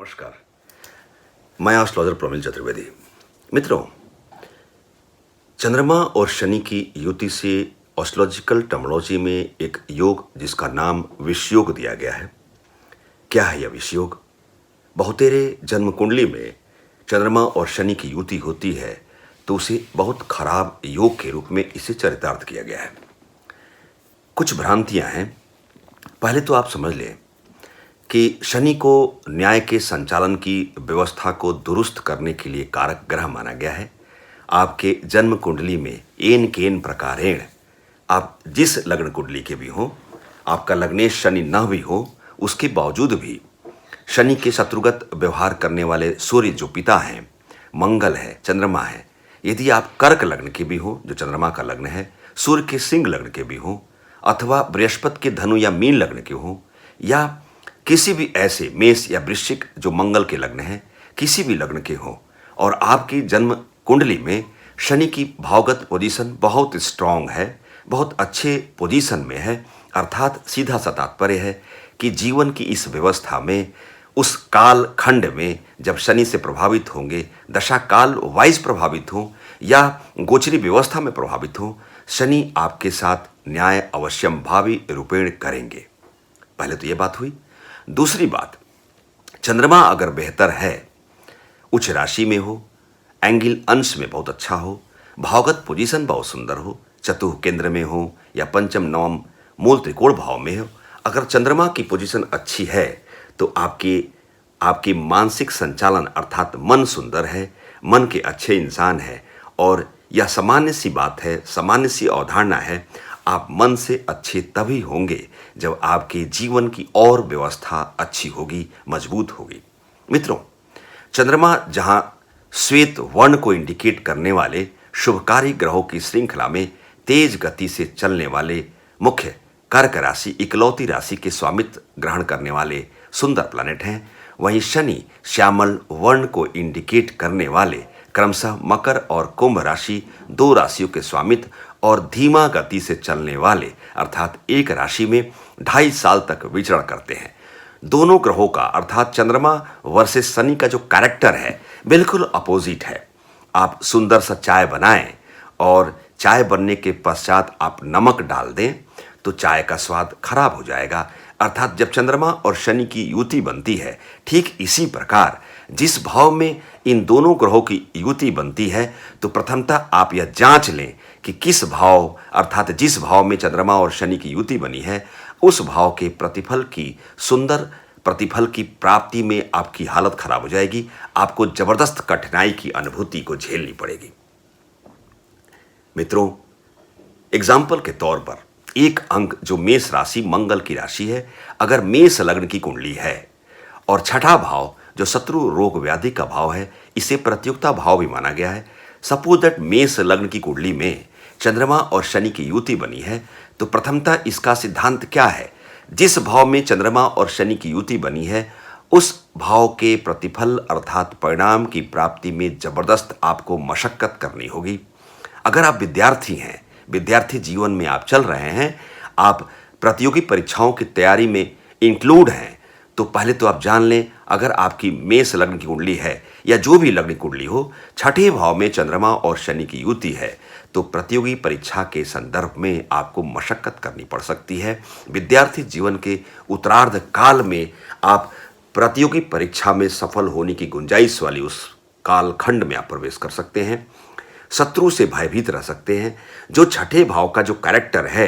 नमस्कार। मैं एस्ट्रोलॉजर प्रमिल चतुर्वेदी। मित्रों, चंद्रमा और शनि की युति से एस्ट्रोलॉजिकल टर्मिनोलॉजी में एक योग जिसका नाम विषयोग दिया गया है। क्या है यह विषयोग? बहुतेरे जन्म कुंडली में चंद्रमा और शनि की युति होती है तो उसे बहुत खराब योग के रूप में इसे चरितार्थ किया गया है। कुछ भ्रांतियां हैं। पहले तो आप समझ लें कि शनि को न्याय के संचालन की व्यवस्था को दुरुस्त करने के लिए कारक ग्रह माना गया है। आपके जन्म कुंडली में एन केन प्रकारेण आप जिस लग्न कुंडली के भी हों, आपका लग्नेश शनि न भी हो, उसके बावजूद भी शनि के शत्रुगत व्यवहार करने वाले सूर्य जो पिता हैं, मंगल है, चंद्रमा है। यदि आप कर्क लग्न के भी हो, जो चंद्रमा का लग्न है, सूर्य के सिंह लग्न के भी हो, अथवा बृहस्पति के धनु या मीन लग्न के हो, या किसी भी ऐसे मेष या वृश्चिक जो मंगल के लग्न है, किसी भी लग्न के हो, और आपकी जन्म कुंडली में शनि की भावगत पोजीशन बहुत स्ट्रांग है, बहुत अच्छे पोजीशन में है, अर्थात सीधा सा तात्पर्य है कि जीवन की इस व्यवस्था में, उस काल खंड में जब शनि से प्रभावित होंगे, दशा काल वाइज प्रभावित हो या गोचरी व्यवस्था में प्रभावित हो, शनि आपके साथ न्याय अवश्यम भावी रूपेण करेंगे। पहले तो ये बात हुई। दूसरी बात, चंद्रमा अगर बेहतर है, उच्च राशि में हो, एंगल अंश में बहुत अच्छा हो, भावगत पोजीशन बहुत सुंदर हो, चतुर्थ केंद्र में हो या पंचम नवम मूल त्रिकोण भाव में हो, अगर चंद्रमा की पोजीशन अच्छी है तो आपकी मानसिक संचालन अर्थात मन सुंदर है, मन के अच्छे इंसान है, और यह सामान्य सी बात है, सामान्य सी अवधारणा है। आप मन से अच्छे तभी होंगे जब आपके जीवन की और व्यवस्था अच्छी होगी, मजबूत होगी। मित्रों, चंद्रमा जहां श्वेत वर्ण को इंडिकेट करने वाले शुभकारी ग्रहों की श्रृंखला में तेज गति से चलने वाले मुख्य कर्क राशि, इकलौती राशि के स्वामित्व ग्रहण करने वाले सुंदर प्लैनेट हैं, वहीं शनि श्यामल वर्ण को इंडिकेट करने वाले क्रमशः मकर और कुंभ राशि, दो राशियों के स्वामित्व और धीमा गति से चलने वाले अर्थात एक राशि में 2.5 साल तक विचरण करते हैं। दोनों ग्रहों का अर्थात चंद्रमा वर्सेस शनि का जो कैरेक्टर है बिल्कुल अपोजिट है। आप सुंदर सा चाय बनाएं और चाय बनने के पश्चात आप नमक डाल दें तो चाय का स्वाद खराब हो जाएगा। अर्थात जब चंद्रमा और शनि की युति बनती है, ठीक इसी प्रकार जिस भाव में इन दोनों ग्रहों की युति बनती है तो प्रथमतः आप यह जांच लें कि किस भाव अर्थात जिस भाव में चंद्रमा और शनि की युति बनी है, उस भाव के प्रतिफल की सुंदर प्रतिफल की प्राप्ति में आपकी हालत खराब हो जाएगी। आपको जबरदस्त कठिनाई की अनुभूति को झेलनी पड़ेगी। मित्रों, एग्जाम्पल के तौर पर एक अंक जो मेष राशि मंगल की राशि है, अगर मेष लग्न की कुंडली है और छठा भाव जो शत्रु रोग व्याधि का भाव है, इसे प्रतियोगिता भाव भी माना गया है। सपोज दैट मेष लग्न की कुंडली में चंद्रमा और शनि की युति बनी है तो प्रथमतः इसका सिद्धांत क्या है? जिस भाव में चंद्रमा और शनि की युति बनी है उस भाव के प्रतिफल अर्थात परिणाम की प्राप्ति में जबरदस्त आपको मशक्कत करनी होगी। अगर आप विद्यार्थी हैं, विद्यार्थी जीवन में आप चल रहे हैं, आप प्रतियोगी परीक्षाओं की तैयारी में इंक्लूड हैं, तो पहले तो आप जान लें, अगर आपकी मेष लग्न की कुंडली है या जो भी लग्न कुंडली हो, छठे भाव में चंद्रमा और शनि की युति है तो प्रतियोगी परीक्षा के संदर्भ में आपको मशक्कत करनी पड़ सकती है। विद्यार्थी जीवन के उत्तरार्ध काल में आप प्रतियोगी परीक्षा में सफल होने की गुंजाइश वाली उस कालखंड में आप प्रवेश कर सकते हैं। शत्रु से भयभीत रह सकते हैं। जो छठे भाव का जो कैरेक्टर है,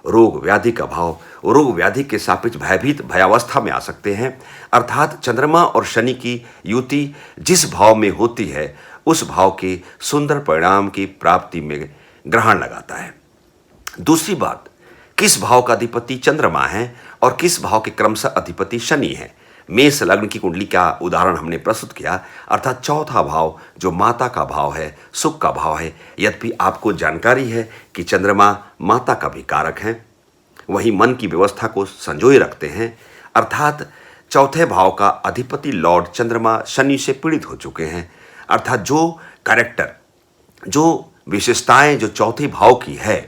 रोग व्याधि का भाव, रोग व्याधि के सापेक्ष भयभीत भयावस्था में आ सकते हैं। अर्थात चंद्रमा और शनि की युति जिस भाव में होती है उस भाव के सुंदर परिणाम की प्राप्ति में ग्रहण लगाता है। दूसरी बात, किस भाव का अधिपति चंद्रमा है और किस भाव के क्रमशः अधिपति शनि है। मेष लग्न की कुंडली का उदाहरण हमने प्रस्तुत किया, अर्थात चौथा भाव जो माता का भाव है, सुख का भाव है। यद्यपि आपको जानकारी है कि चंद्रमा माता का भी कारक है, वही मन की व्यवस्था को संजोए रखते हैं। अर्थात चौथे भाव का अधिपति लॉर्ड चंद्रमा शनि से पीड़ित हो चुके हैं। अर्थात जो कैरेक्टर, जो विशेषताएं जो चौथे भाव की है,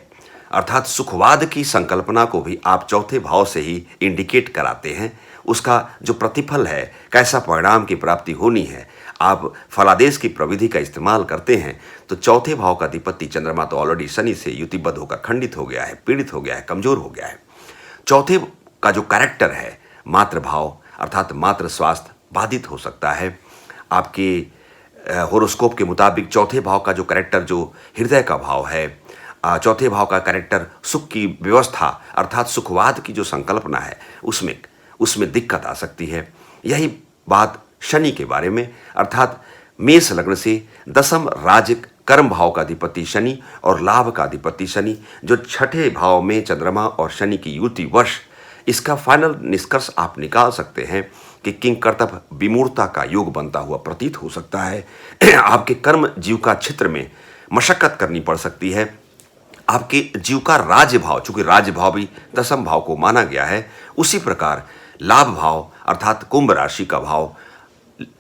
अर्थात सुखवाद की संकल्पना को भी आप चौथे भाव से ही इंडिकेट कराते हैं, उसका जो प्रतिफल है, कैसा परिणाम की प्राप्ति होनी है, आप फलादेश की प्रविधि का इस्तेमाल करते हैं तो चौथे भाव का अधिपति चंद्रमा तो ऑलरेडी शनि से युतिबद्ध होकर खंडित हो गया है, पीड़ित हो गया है, कमजोर हो गया है। चौथे का जो कैरेक्टर है मातृ भाव अर्थात मातृ स्वास्थ्य बाधित हो सकता है। आपके होरोस्कोप के मुताबिक चौथे भाव का जो कैरेक्टर जो हृदय का भाव है, चौथे भाव का कैरेक्टर सुख की व्यवस्था अर्थात सुखवाद की जो संकल्पना है उसमें दिक्कत आ सकती है। यही बात शनि के बारे में अर्थात मेष लग्न से दसम राजक कर्म भाव का अधिपति शनि और लाभ का अधिपति शनि जो छठे भाव में चंद्रमा और शनि की युति वश इसका फाइनल निष्कर्ष आप निकाल सकते हैं कि किंग कर्तव्य विमूर्ता का योग बनता हुआ प्रतीत हो सकता है। आपके कर्म जीविका क्षेत्र में मशक्कत करनी पड़ सकती है। आपके जीव का राज्य भाव, चूंकि राज्य भाव भी दसम भाव को माना गया है, उसी प्रकार लाभ भाव अर्थात कुंभ राशि का भाव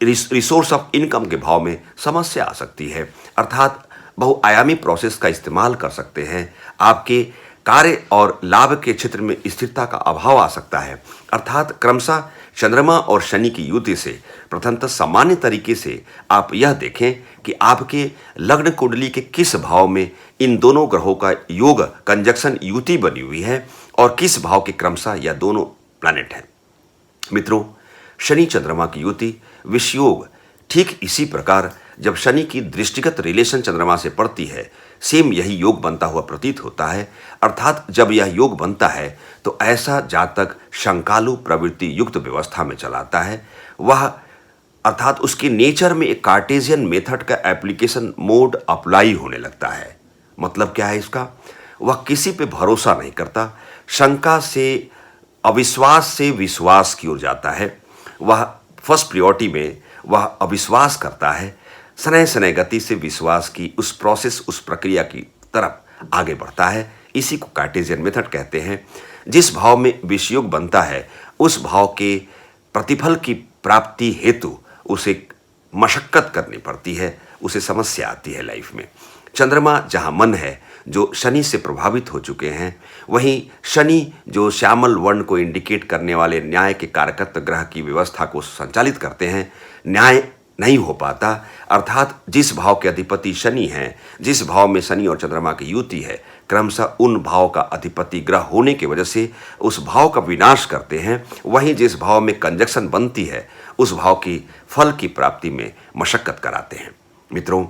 रिसोर्स ऑफ इनकम के भाव में समस्या आ सकती है अर्थात बहुआयामी प्रोसेस का इस्तेमाल कर सकते हैं। आपके कार्य और लाभ के क्षेत्र में स्थिरता का अभाव आ सकता है अर्थात क्रमशः चंद्रमा और शनि की युति से प्रथमतः सामान्य तरीके से आप यह देखें कि आपके लग्न कुंडली के किस भाव में इन दोनों ग्रहों का योग कंजक्शन युति बनी हुई है और किस भाव के क्रमशः यह दोनों प्लैनेट हैं। मित्रों, शनि चंद्रमा की युति विषयोग ठीक इसी प्रकार जब शनि की दृष्टिगत रिलेशन चंद्रमा से पड़ती है सेम यही योग बनता हुआ प्रतीत होता है अर्थात जब यह योग बनता है तो ऐसा जातक शंकालु प्रवृत्ति युक्त व्यवस्था में चलाता है। वह अर्थात उसके नेचर में एक कार्टेशियन मेथड का एप्लीकेशन मोड अप्लाई होने लगता है। मतलब क्या है इसका? वह किसी पे भरोसा नहीं करता, शंका से अविश्वास से विश्वास की ओर जाता है। वह फर्स्ट प्रियोरिटी में वह अविश्वास करता है, सनय सनय गति से विश्वास की उस प्रोसेस उस प्रक्रिया की तरफ आगे बढ़ता है। इसी को कार्टेशियन मेथड कहते हैं। जिस भाव में विषयोग बनता है उस भाव के प्रतिफल की प्राप्ति हेतु उसे मशक्कत करनी पड़ती है, उसे समस्या आती है लाइफ में। चंद्रमा जहाँ मन है जो शनि से प्रभावित हो चुके हैं, वहीं शनि जो श्यामल वर्ण को इंडिकेट करने वाले न्याय के कारकत्व ग्रह की व्यवस्था को संचालित करते हैं, न्याय नहीं हो पाता अर्थात जिस भाव के अधिपति शनि हैं, जिस भाव में शनि और चंद्रमा की युति है, क्रमशः उन भाव का अधिपति ग्रह होने की वजह से उस भाव का विनाश करते हैं। वहीं जिस भाव में कंजक्शन बनती है उस भाव की फल की प्राप्ति में मशक्कत कराते हैं। मित्रों,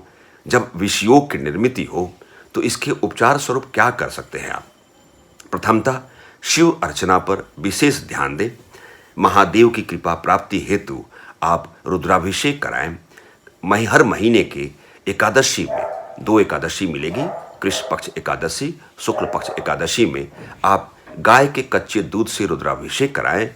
जब विषयोग की निर्मिति हो तो इसके उपचार स्वरूप क्या कर सकते हैं आप? प्रथमतः शिव अर्चना पर विशेष ध्यान दें। महादेव की कृपा प्राप्ति हेतु आप रुद्राभिषेक कराएं। हर महीने के एकादशी में 2 एकादशी मिलेगी, कृष्ण पक्ष एकादशी, शुक्ल पक्ष एकादशी में आप गाय के कच्चे दूध से रुद्राभिषेक कराएं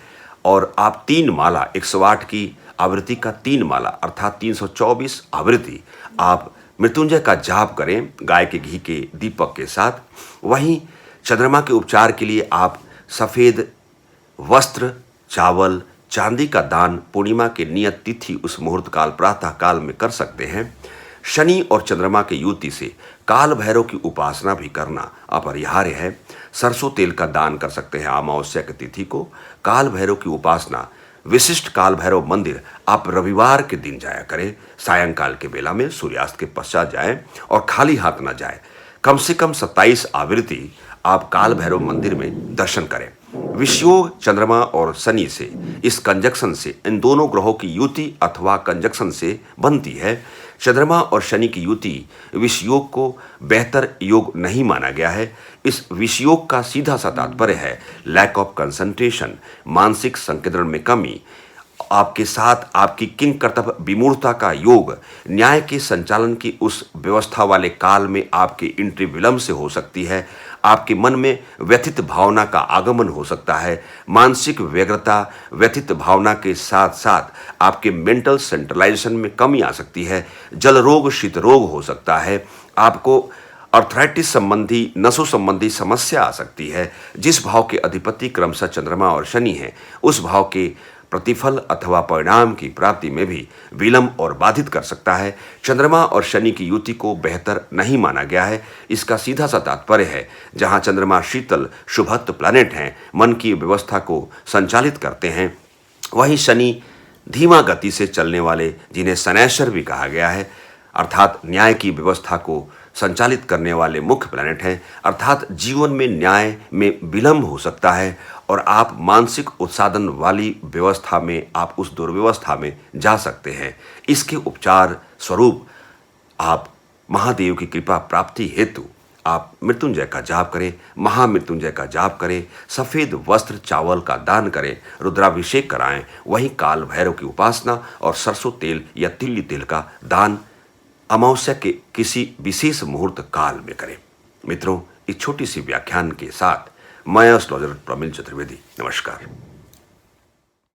और आप 3 माला 108 की आवृत्ति का 3 माला अर्थात 324 आवृत्ति आप मृत्युंजय का जाप करें गाय के घी के दीपक के साथ। वहीं चंद्रमा के उपचार के लिए आप सफ़ेद वस्त्र, चावल, चांदी का दान पूर्णिमा के नियत तिथि उस मुहूर्त काल प्रातः काल में कर सकते हैं। शनि और चंद्रमा के युति से काल भैरव की उपासना भी करना अपरिहार्य है। सरसों तेल का दान कर सकते हैं अमावस्या की तिथि को। काल भैरव की उपासना विशिष्ट काल भैरव मंदिर आप रविवार के दिन जाया करें, सायंकाल के बेला में सूर्यास्त के पश्चात जाएं और खाली हाथ न जाएं। कम से कम 27 आवृत्ति आप काल भैरव मंदिर में दर्शन करें। विषयोग चंद्रमा और शनि से इस कंजक्शन से इन दोनों ग्रहों की युति अथवा कंजक्शन से बनती है। चंद्रमा और शनि की युति विषयोग को बेहतर योग नहीं माना गया है। इस विषयोग का सीधा सा तात्पर्य है लैक ऑफ कंसंट्रेशन, मानसिक संकेंद्रण में कमी। आपके साथ आपकी किंग कर्तव्य विमूर्ता का योग न्याय के संचालन की उस व्यवस्था वाले काल में आपकी एंट्री विलंब से हो सकती है। आपके मन में व्यथित भावना का आगमन हो सकता है। मानसिक व्यग्रता, व्यथित भावना के साथ साथ आपके मेंटल सेंट्रलाइजेशन में कमी आ सकती है। जल रोग, शीत रोग हो सकता है। आपको अर्थराइटिस संबंधी, नसों संबंधी समस्या आ सकती है। जिस भाव के अधिपति क्रमशः चंद्रमा और शनि हैं, उस भाव के प्रतिफल अथवा परिणाम की प्राप्ति में भी विलंब और बाधित कर सकता है। चंद्रमा और शनि की युति को बेहतर नहीं माना गया है। इसका सीधा सा तात्पर्य है जहां चंद्रमा शीतल शुभत्व प्लैनेट हैं, मन की व्यवस्था को संचालित करते हैं, वहीं शनि धीमा गति से चलने वाले, जिन्हें शनैश्चर भी कहा गया है, अर्थात न्याय की व्यवस्था को संचालित करने वाले मुख्य प्लैनेट हैं। अर्थात जीवन में न्याय में विलंब हो सकता है और आप मानसिक उत्सादन वाली व्यवस्था में, आप उस दुर्व्यवस्था में जा सकते हैं। इसके उपचार स्वरूप आप महादेव की कृपा प्राप्ति हेतु आप मृत्युंजय का जाप करें, महामृत्युंजय का जाप करें, सफ़ेद वस्त्र चावल का दान करें, रुद्राभिषेक कराएं, वहीं काल भैरव की उपासना और सरसों तेल या तिल्ली तेल का दान अमावस्या के किसी विशेष मुहूर्त काल में करें। मित्रों, इस छोटी सी व्याख्यान के साथ मैं एस्ट्रोलॉजर प्रमिल चतुर्वेदी, नमस्कार।